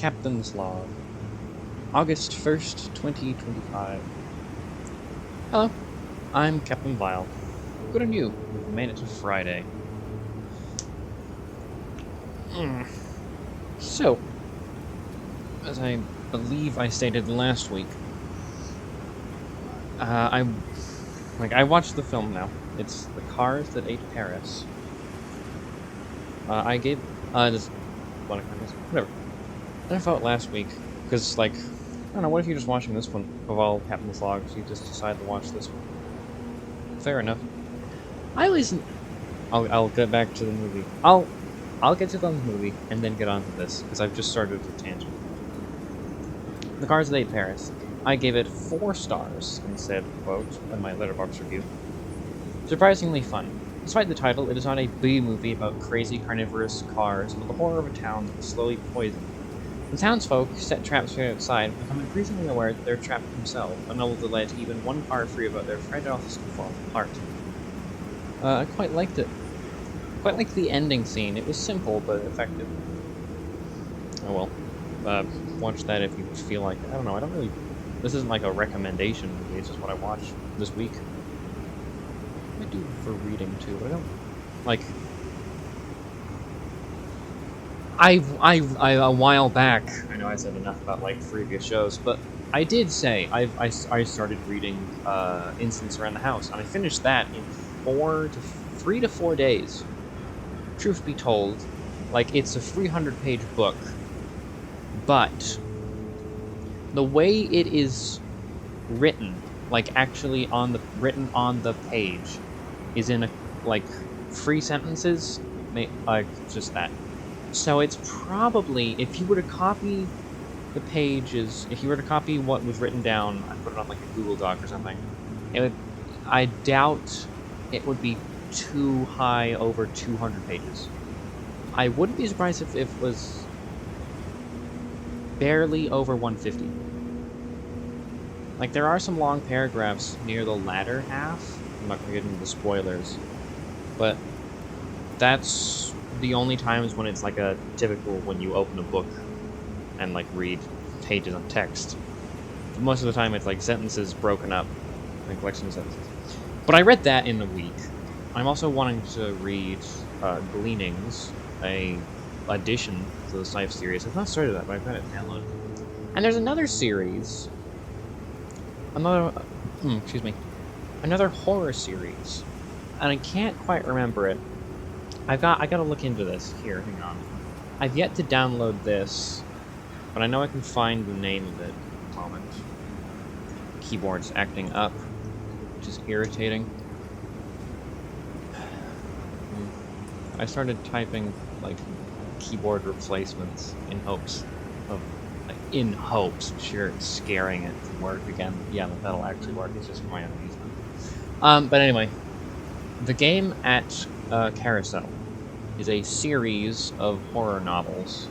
Captain's Log, August 1st, 2025. Hello, I'm Captain Vile. Good on you, we've made it to Friday. So, as I believe I stated last week, I watched the film now. It's The Cars That Ate Paris. I gave, whatever. I felt last week, because, I don't know, what if you're just watching this one of all Captain's Logs, you just decide to watch this one? Fair enough. I'll get back to the movie. I'll get to the movie, and then get on to this, because I've just started a tangent. The Cars That Ate Paris. I gave it 4 stars, and said, quote, in my Letterboxd review, surprisingly fun. Despite the title, it is not a B-movie about crazy carnivorous cars, but the horror of a town that is slowly poisoned. The townsfolk set traps outside become increasingly aware that they're trapped themselves, unable to let even one car free about their fragile system fall apart. I quite liked it. Quite liked the ending scene. It was simple, but effective. Oh well. Watch that if you feel like it. I don't know, this isn't like a recommendation movie, it's just what I watched this week. I do for reading too, but I don't I a while back, I know I said enough about previous shows, but I did say I started reading Incidents Around the House, and I finished that in 3 to 4 days. Truth be told, it's a 300-page book, but the way it is written, actually written on the page, is in 3 sentences, just that. So it's probably, if you were to copy the pages, if you were to copy what was written down and put it on a Google Doc or something, I doubt it would be too high over 200 pages. I wouldn't be surprised if it was barely over 150. There are some long paragraphs near the latter half. I'm not going to get into the spoilers, but that's the only times when it's a typical when you open a book and read pages of text. Most of the time it's sentences broken up, collection of sentences. But I read that in a week. I'm also wanting to read Gleanings, a addition to the Scythe series. I've not started that, but I've got it downloaded. And there's another series, another horror series, and I can't quite remember it. I gotta look into this. Here, hang on. I've yet to download this, but I know I can find the name of it. Moment. Keyboard's acting up, which is irritating. I started typing keyboard replacements in hopes, sure, it's scaring it to work again. Yeah, that'll actually work. It's just for my own amusement. But anyway, The Game at Carousel is a series of horror novels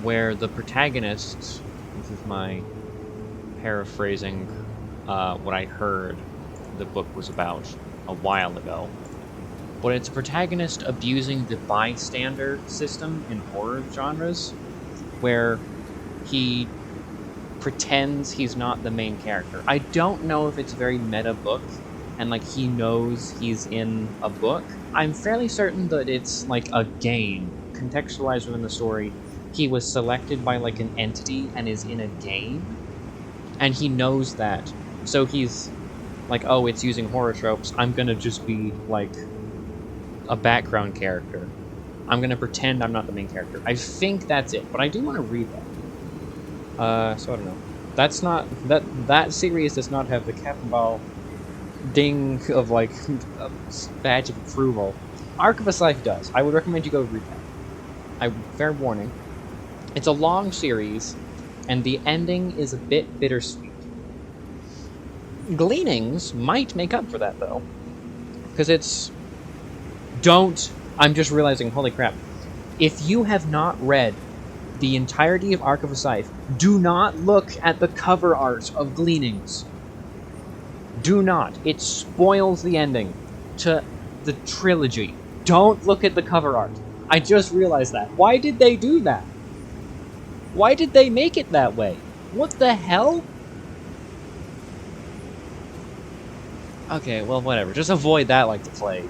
where the protagonist, this is my paraphrasing what I heard the book was about a while ago, but it's a protagonist abusing the bystander system in horror genres, where he pretends he's not the main character. I don't know if it's a very meta book, and he knows he's in a book. I'm fairly certain that it's a game contextualized within the story. He was selected by an entity and is in a game, and he knows that. So he's oh, it's using horror tropes. I'm gonna just be a background character. I'm gonna pretend I'm not the main character. I think that's it, but I do want to read that. So I don't know. That's not that series does not have the Captain Ball ding of a badge of approval. Arc of a Scythe does. I would recommend you go read that. Fair warning. It's a long series, and the ending is a bit bittersweet. Gleanings might make up for that though, because I'm just realizing, holy crap. If you have not read the entirety of Arc of a Scythe, do not look at the cover art of Gleanings. Do not. It spoils the ending to the trilogy. Don't look at the cover art. I just realized that. Why did they do that? Why did they make it that way? What the hell? Okay, well, whatever. Just avoid that like the plague.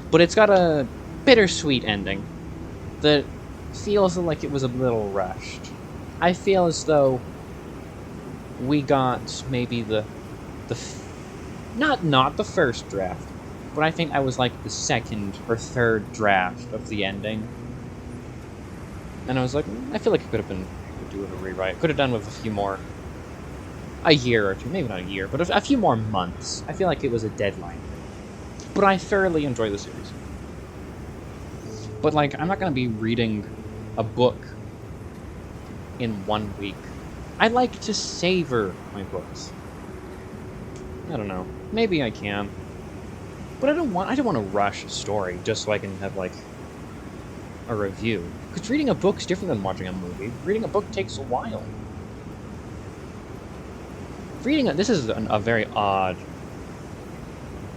But it's got a bittersweet ending that feels like it was a little rushed. I feel as though we got maybe not the first draft, but I think I was like the second or third draft of the ending. And I was like, I feel like it could have been doing a rewrite. Could have done with a few more, a year or two, maybe not a year, but a few more months. I feel like it was a deadline. But I thoroughly enjoy the series. But like, I'm not gonna be reading a book in 1 week. I like to savor my books. I don't know. Maybe I can. But I don't want to rush a story just so I can have like a review. Because reading a book's different than watching a movie. Reading a book takes a while. This is a very odd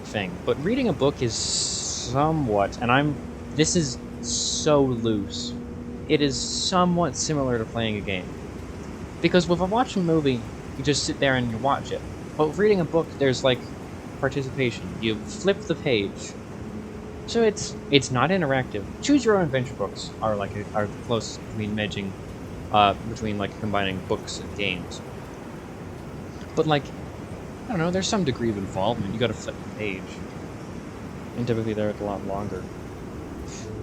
thing, but reading a book is somewhat, this is so loose. It is somewhat similar to playing a game. Because with a watching movie, you just sit there and you watch it. But with reading a book, there's like participation. You flip the page. So it's not interactive. Choose your own adventure books are the closest between between like combining books and games. But like, I don't know, there's some degree of involvement. You gotta flip the page. And typically they're a lot longer.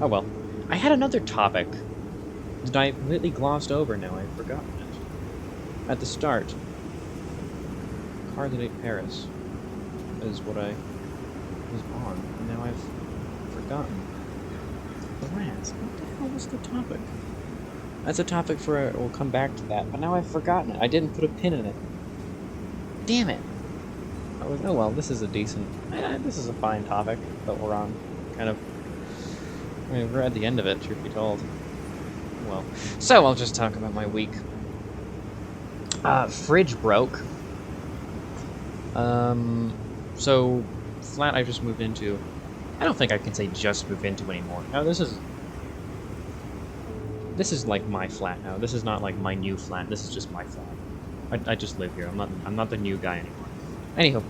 Oh well. I had another topic that I completely glossed over now. I've forgotten it. At the start. Cardinate Paris is what I was on. And now I've forgotten. Alas, what the hell was the topic? That's a topic for we'll come back to that, but now I've forgotten it. I didn't put a pin in it. Damn it! Oh well, this is this is a fine topic that we're on. Kind of. I mean, we're at the end of it, truth be told. Well, so I'll just talk about my week. Fridge broke. So flat I just moved into. I don't think I can say just moved into anymore. No, this is like my flat now. This is not like my new flat. This is just my flat. I just live here. I'm not the new guy anymore. Anywho,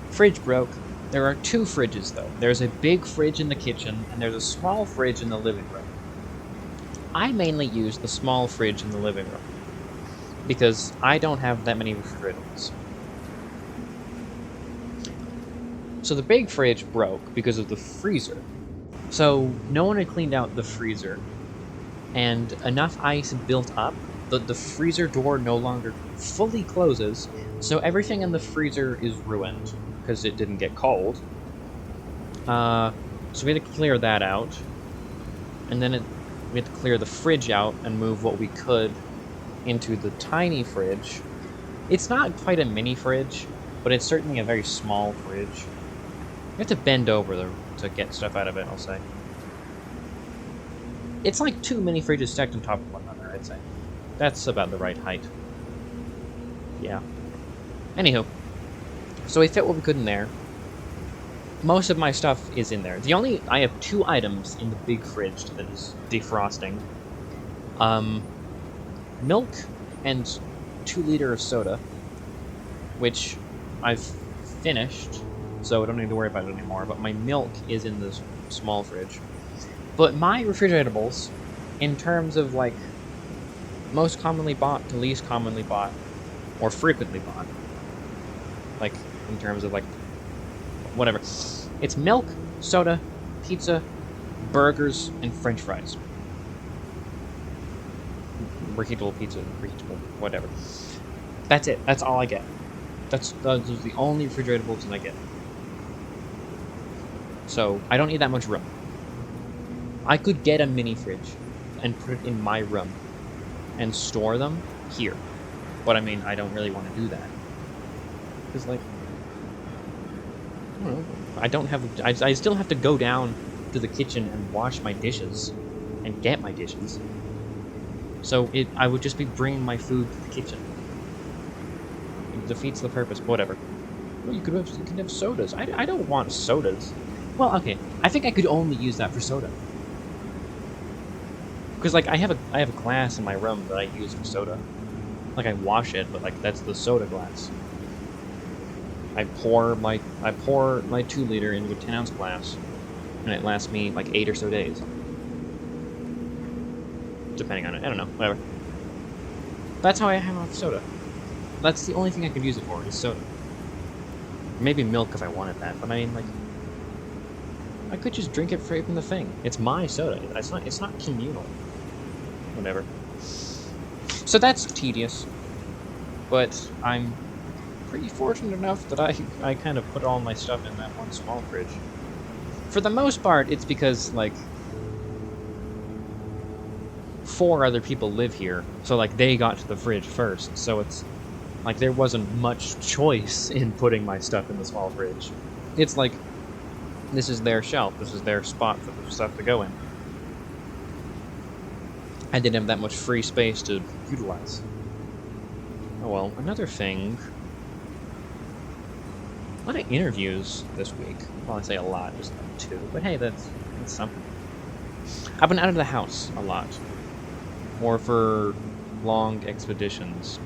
fridge broke. There are two fridges though. There's a big fridge in the kitchen and there's a small fridge in the living room. I mainly use the small fridge in the living room because I don't have that many refrigerators. So the big fridge broke because of the freezer. So no one had cleaned out the freezer and enough ice built up that the freezer door no longer fully closes, so everything in the freezer is ruined because it didn't get cold. So we had to clear that out, and then we had to clear the fridge out and move what we could into the tiny fridge. It's not quite a mini fridge, but it's certainly a very small fridge. You have to bend over to get stuff out of it, I'll say. It's like two mini fridges stacked on top of one another, I'd say. That's about the right height. Yeah. Anywho. So we fit what we could in there. Most of my stuff is in there. I have two items in the big fridge that is defrosting. Milk and 2 liter of soda, which I've finished, so I don't need to worry about it anymore, but my milk is in this small fridge. But my refrigerables, in terms of like most commonly bought to least commonly bought, or frequently bought, like in terms of like whatever, it's milk, soda, pizza, burgers, and French fries. Reheatable pizza, reheatable, whatever. That's it. That's all I get. Those are the only refrigerables that I get. So I don't need that much room. I could get a mini fridge and put it in my room and store them here. But I mean, I don't really want to do that. Because, like, I don't know. I don't have. I still have to go down to the kitchen and wash my dishes and get my dishes. So I would just be bringing my food to the kitchen. It defeats the purpose. Whatever. Well, you could have sodas. I don't want sodas. Well, okay. I think I could only use that for soda. Because, like, I have a glass in my room that I use for soda. Like, I wash it, but, like, that's the soda glass. I pour my 2-liter into a 10-ounce glass, and it lasts me, like, 8 or so days. Depending on it. I don't know. Whatever. That's how I have soda. That's the only thing I could use it for, is soda. Maybe milk if I wanted that, but I mean, like, I could just drink it straight from the thing. It's my soda. It's not communal. Whatever. So that's tedious. But I'm pretty fortunate enough that I kind of put all my stuff in that one small fridge. For the most part, it's because, like, 4 other people live here, so, like, they got to the fridge first, so it's like there wasn't much choice in putting my stuff in the small fridge. It's like, this is their shelf, this is their spot for the stuff to go in. I didn't have that much free space to utilize. Oh well, another thing. A lot of interviews this week. Well, I say a lot, just like 2, but hey, that's something. I've been out of the house a lot. Or for long expeditions.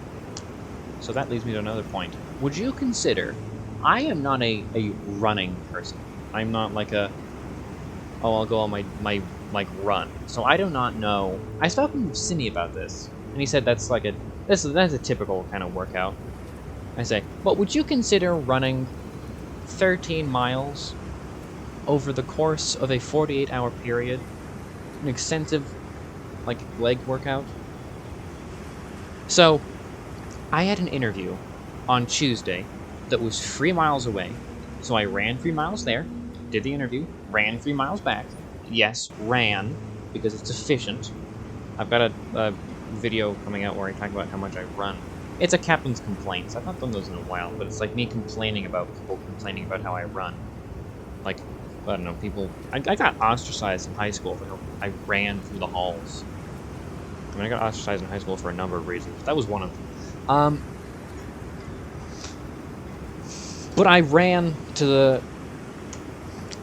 So that leads me to another point. Would you consider... I am not a running person. I'm not like a... Oh, I'll go on my run. So I do not know... I spoke to Cindy about this, and he said that's like that's a typical kind of workout. I say, but would you consider running 13 miles over the course of a 48-hour period? An extensive, like, leg workout? So, I had an interview on Tuesday that was 3 miles away. So I ran 3 miles there, did the interview, ran 3 miles back. Yes, ran, because it's efficient. I've got a video coming out where I talk about how much I run. It's a captain's complaints. I've not done those in a while, but it's like me complaining about people complaining about how I run. Like, I don't know, people... I got ostracized in high school for how I ran through the halls. I mean, I got ostracized in high school for a number of reasons. That was one of them. But I ran to the...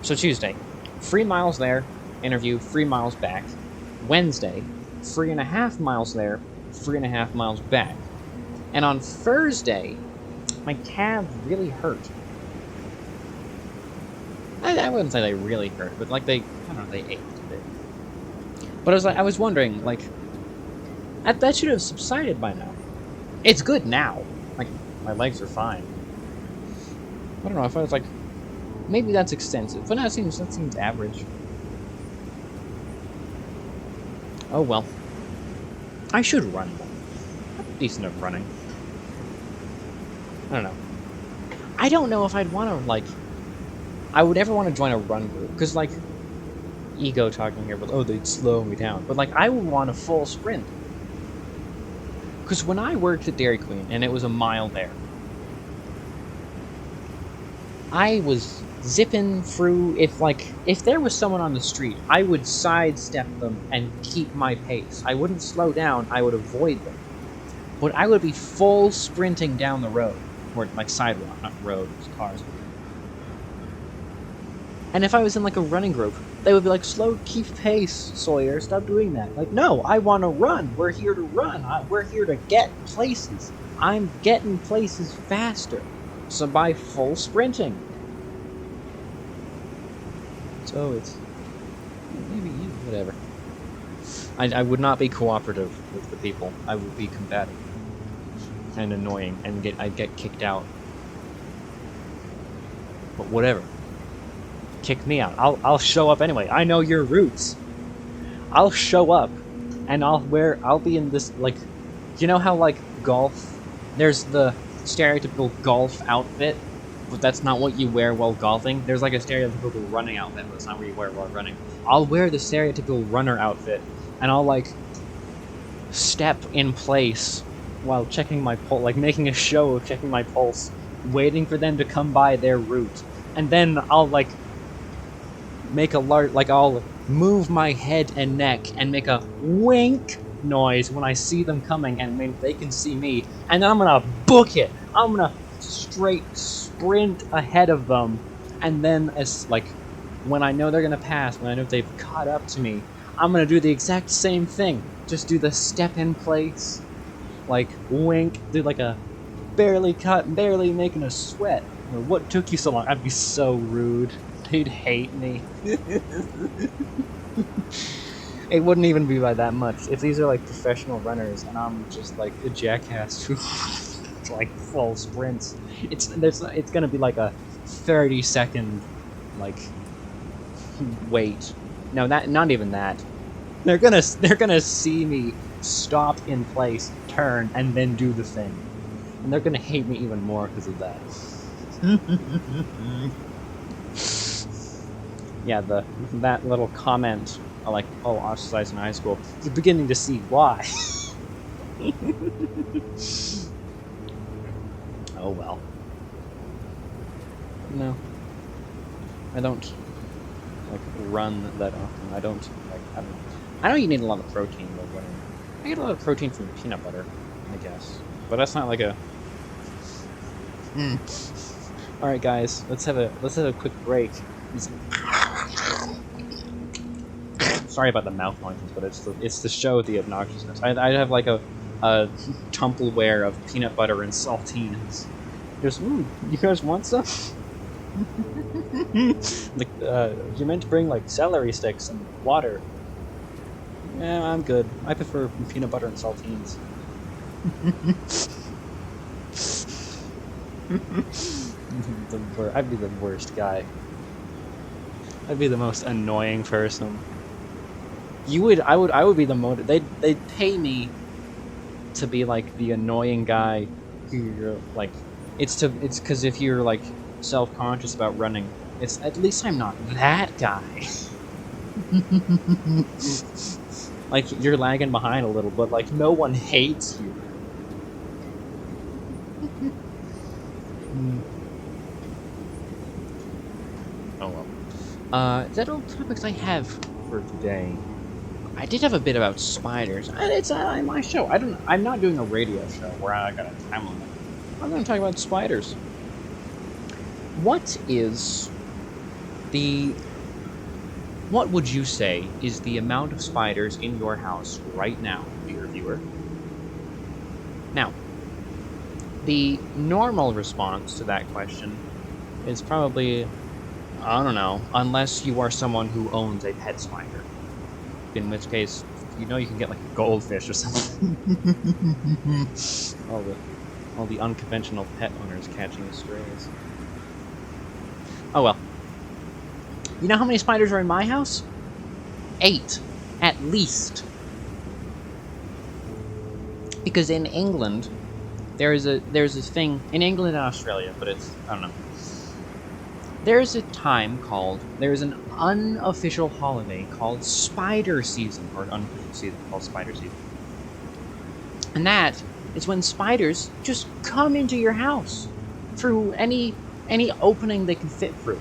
So Tuesday, 3 miles there, interview, 3 miles back. Wednesday, 3.5 miles there, 3.5 miles back. And on Thursday, my calves really hurt. I wouldn't say they really hurt, but like I don't know, they ached a bit. But I was wondering, like, that should have subsided by now. It's good now. Like, my legs are fine. I don't know, if I was like, maybe that's extensive, but that seems average. Oh well. I should run more. I'm decent at running. I don't know. I don't know if I'd want to, like... I would ever want to join a run group, because, like... Ego talking here, but, oh, they'd slow me down. But, like, I would want a full sprint. Because when I worked at Dairy Queen, and it was a mile there, I was zipping through... If there was someone on the street, I would sidestep them and keep my pace. I wouldn't slow down, I would avoid them. But I would be full sprinting down the road. Or, like, sidewalk, not road, it was cars. And if I was in, like, a running group, they would be like, keep pace, Sawyer, stop doing that. Like, no, I want to run. We're here to run. We're here to get places. I'm getting places faster. So by full sprinting. So it's... maybe, whatever. I would not be cooperative with the people. I would be combative. And annoying, and I'd get kicked out. But whatever. Kick me out. I'll show up anyway. I know your roots. I'll show up, and I'll be in this, like, you know how, like, golf, there's the stereotypical golf outfit, but that's not what you wear while golfing. There's, like, a stereotypical running outfit, but that's not what you wear while running. I'll wear the stereotypical runner outfit, and I'll, like, step in place while checking my pulse, like, making a show of checking my pulse, waiting for them to come by their route. And then I'll, like, make a I'll move my head and neck and make a wink noise when I see them coming, and maybe they can see me, and then I'm gonna book it. I'm gonna straight sprint ahead of them, and then as, like, when I know they're gonna pass, when I know they've caught up to me, I'm gonna do the exact same thing. Just do the step in place, like wink, do like a barely cut, barely making a sweat. Or what took you so long? I'd be so rude. They'd hate me. It wouldn't even be by that much. If these are like professional runners and I'm just like a jackass who like full sprints, it's gonna be like a 30-second like wait. No, not even that. They're gonna see me stop in place, turn, and then do the thing, and they're gonna hate me even more because of that. Yeah, that little comment, like, oh, ostracized in high school. You're beginning to see why. Oh well. No, I don't like run that often. I don't like. I know you need a lot of protein though. But I get a lot of protein from peanut butter, I guess. But that's not like a. All right, guys, let's have a quick break. Sorry about the mouth noises, but it's to show the obnoxiousness. I have like a Tupperware of peanut butter and saltines. Just, you guys want some? Like, you meant to bring like celery sticks and water. Yeah, I'm good. I prefer peanut butter and saltines. I'd be the worst guy. I'd be the most annoying person. I would be the motive. They'd pay me to be like the annoying guy who you're like. It's because if you're like self-conscious about running, it's at least I'm not that guy. Like you're lagging behind a little, but like no one hates you. Oh well. Is that all the topics I have for today? I did have a bit about spiders. It's my show. I'm not doing a radio show where I got a time limit. I'm going to talk about spiders. What would you say is the amount of spiders in your house right now, dear viewer? Now, the normal response to that question is probably, I don't know, unless you are someone who owns a pet spider. In which case, you can get like a goldfish or something. all the unconventional pet owners catching strays. Oh well. You know how many spiders are in my house? 8, at least. Because in England, there's this thing in England and Australia, but I don't know. There's an unofficial holiday called Spider Season, or an unofficial season called Spider Season. And that is when spiders just come into your house through any opening they can fit through.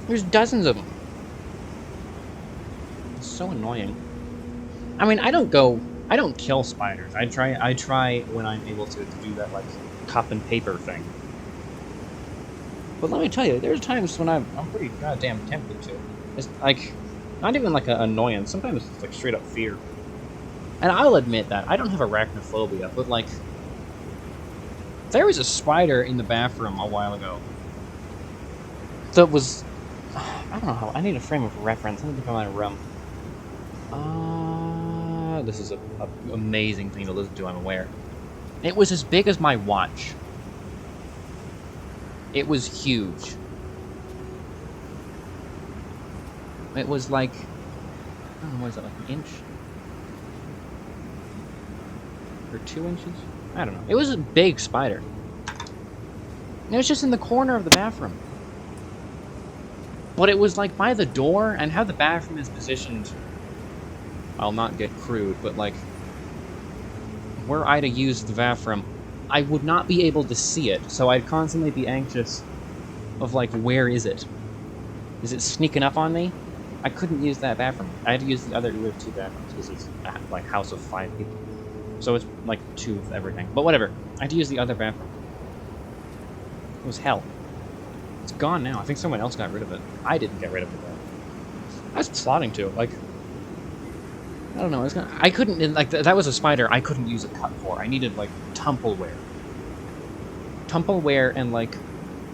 There's dozens of them. It's so annoying. I mean, I don't kill spiders. I try when I'm able to do that like cup and paper thing. But let me tell you, there's times when I'm pretty goddamn tempted to. It's like, not even like an annoyance. Sometimes it's like straight up fear. And I'll admit that I don't have arachnophobia, but like, there was a spider in the bathroom a while ago that was, I don't know how. I need a frame of reference. Let me look at my room. This is an amazing thing to listen to. I'm aware. It was as big as my watch. It was huge. It was like, I don't know, what is that, like an inch? Or 2 inches? I don't know. It was a big spider. It was just in the corner of the bathroom. But it was like by the door, and how the bathroom is positioned, I'll not get crude, but like, were I to use the bathroom, I would not be able to see it, so I'd constantly be anxious of like, where is it? Is it sneaking up on me? I couldn't use that bathroom. I had to use the other 2 bathrooms because it's like house of 5 people. So it's like 2 of everything. But whatever. I had to use the other bathroom. It was hell. It's gone now. I think someone else got rid of it. I didn't get rid of it, though. I was plotting to. Like, I don't know. I couldn't, like, that was a spider I couldn't use a cut for. I needed, like, Tumbleware. Tumbleware and, like,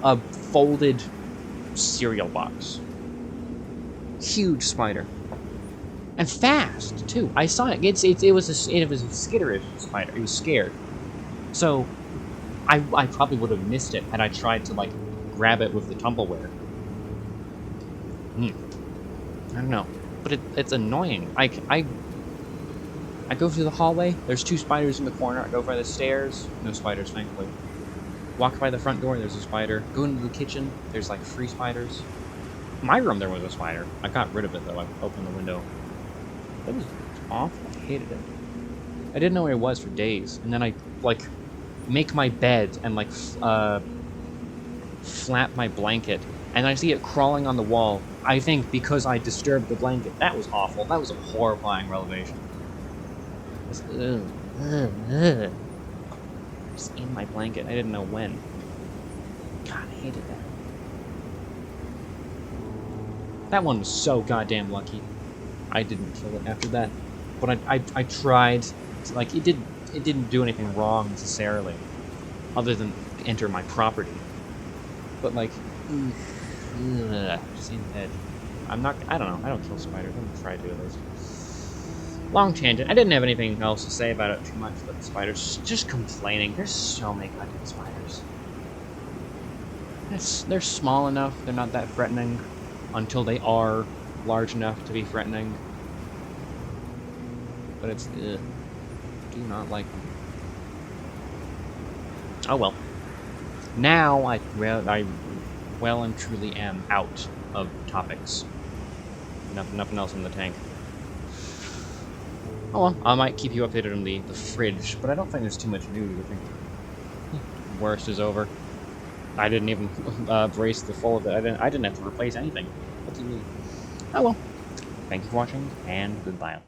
a folded cereal box. Huge spider. And fast, too. I saw it. It was a skitterish spider. It was scared. So, I probably would have missed it had I tried to, like, grab it with the Tumbleware. I don't know. But it's annoying. I go through the hallway. There's 2 spiders in the corner. I go by the stairs. No spiders, thankfully. Walk by the front door. There's a spider. Go into the kitchen. There's, like, 3 spiders. In my room, there was a spider. I got rid of it, though. I opened the window. That was awful. I hated it. I didn't know where it was for days. And then I, like, make my bed and, like, flap my blanket. And I see it crawling on the wall. I think because I disturbed the blanket. That was awful. That was a horrifying revelation. Just in my blanket. I didn't know when. God, I hated that. That one was so goddamn lucky. I didn't kill it after that. But I tried. Like, it didn't do anything wrong necessarily. Other than enter my property. But, like, just in the head. I don't know. I don't kill spiders. I'm gonna try to do this. Long tangent. I didn't have anything else to say about it too much, but the spiders just complaining. There's so many goddamn spiders. They're small enough. They're not that threatening until they are large enough to be threatening. But it's do not like them. Oh well. Now I well and truly am out of topics. Nothing else in the tank. Oh well, I might keep you updated on the fridge, but I don't think there's too much news. I think the worst is over. I didn't even brace the full of it. I didn't have to replace anything. What do you mean? Oh well. Thank you for watching, and goodbye.